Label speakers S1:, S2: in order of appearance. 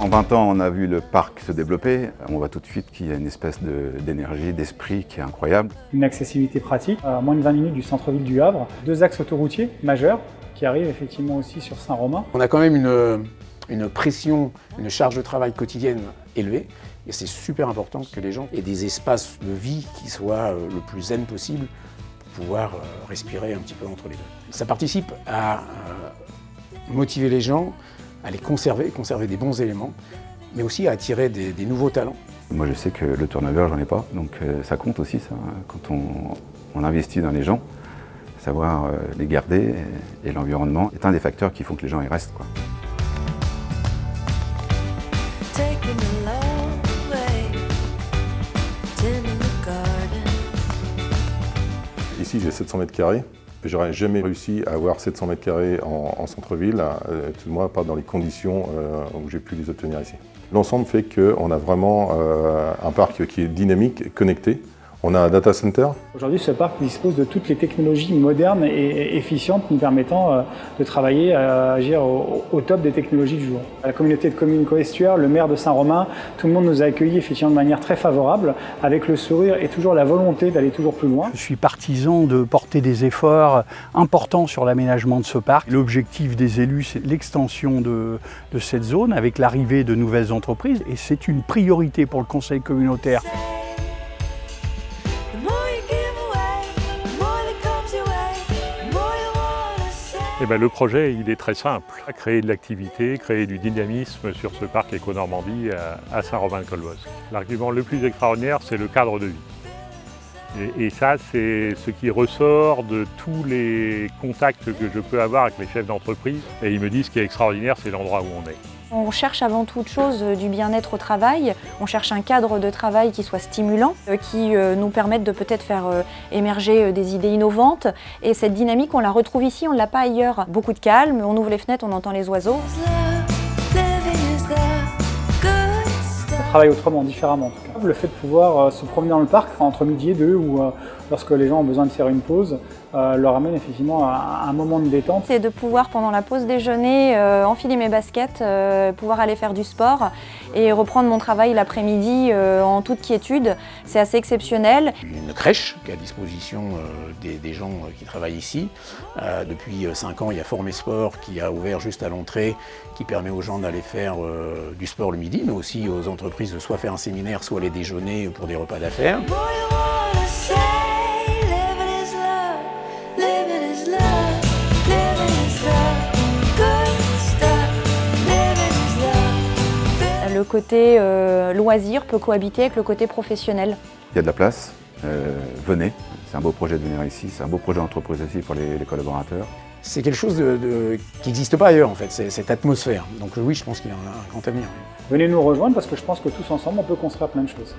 S1: En 20 ans, on a vu le parc se développer. On voit tout de suite qu'il y a une espèce d'énergie, d'esprit qui est incroyable.
S2: Une accessibilité pratique, à moins de 20 minutes du centre-ville du Havre. 2 axes autoroutiers majeurs qui arrivent effectivement aussi sur Saint-Romain.
S3: On a quand même une pression, une charge de travail quotidienne élevée. Et c'est super important que les gens aient des espaces de vie qui soient le plus zen possible pour pouvoir respirer un petit peu entre les deux. Ça participe à motiver les gens, à les conserver des bons éléments, mais aussi à attirer des nouveaux talents.
S1: Moi je sais que le turnover, j'en ai pas, donc ça compte aussi ça, quand on investit dans les gens. Savoir les garder et l'environnement est un des facteurs qui font que les gens y restent, quoi.
S4: Ici j'ai 700 mètres carrés. J'aurais jamais réussi à avoir 700 mètres carrés en centre-ville, tout moi pas dans les conditions où j'ai pu les obtenir ici. L'ensemble fait qu'on a vraiment un parc qui est dynamique et connecté. On a un data center.
S2: Aujourd'hui, ce parc dispose de toutes les technologies modernes et efficientes nous permettant de travailler, à agir au top des technologies du jour. La communauté de communes Coestuaire, le maire de Saint-Romain, tout le monde nous a accueillis effectivement de manière très favorable, avec le sourire et toujours la volonté d'aller toujours plus loin.
S5: Je suis partisan de porter des efforts importants sur l'aménagement de ce parc. L'objectif des élus, c'est l'extension de cette zone avec l'arrivée de nouvelles entreprises et c'est une priorité pour le conseil communautaire.
S6: Eh bien, le projet il est très simple, créer de l'activité, créer du dynamisme sur ce parc Éco-Normandie à Saint-Romain-le-Colboz. L'argument le plus extraordinaire, c'est le cadre de vie. Et ça, c'est ce qui ressort de tous les contacts que je peux avoir avec les chefs d'entreprise. Et ils me disent ce qui est extraordinaire, c'est l'endroit où on est.
S7: On cherche avant toute chose du bien-être au travail, on cherche un cadre de travail qui soit stimulant, qui nous permette de peut-être faire émerger des idées innovantes. Et cette dynamique, on la retrouve ici, on ne l'a pas ailleurs. Beaucoup de calme, on ouvre les fenêtres, on entend les oiseaux.
S2: On travaille autrement, différemment en tout cas. Le fait de pouvoir se promener dans le parc entre midi et 2 ou lorsque les gens ont besoin de faire une pause, leur amène effectivement à un moment de détente.
S7: C'est de pouvoir pendant la pause déjeuner enfiler mes baskets, pouvoir aller faire du sport et reprendre mon travail l'après-midi en toute quiétude. C'est assez exceptionnel.
S3: Une crèche qui est à disposition des gens qui travaillent ici. Depuis 5 ans, il y a Formé Sport qui a ouvert juste à l'entrée, qui permet aux gens d'aller faire du sport le midi, mais aussi aux entreprises de soit faire un séminaire, soit aller déjeuner pour des repas d'affaires.
S7: Le côté loisir peut cohabiter avec le côté professionnel.
S1: Il y a de la place, venez, c'est un beau projet de venir ici, c'est un beau projet d'entreprise aussi pour les collaborateurs.
S3: C'est quelque chose qui n'existe pas ailleurs en fait, cette atmosphère. Donc oui, je pense qu'il y a un grand avenir.
S2: Venez nous rejoindre parce que je pense que tous ensemble on peut construire plein de choses.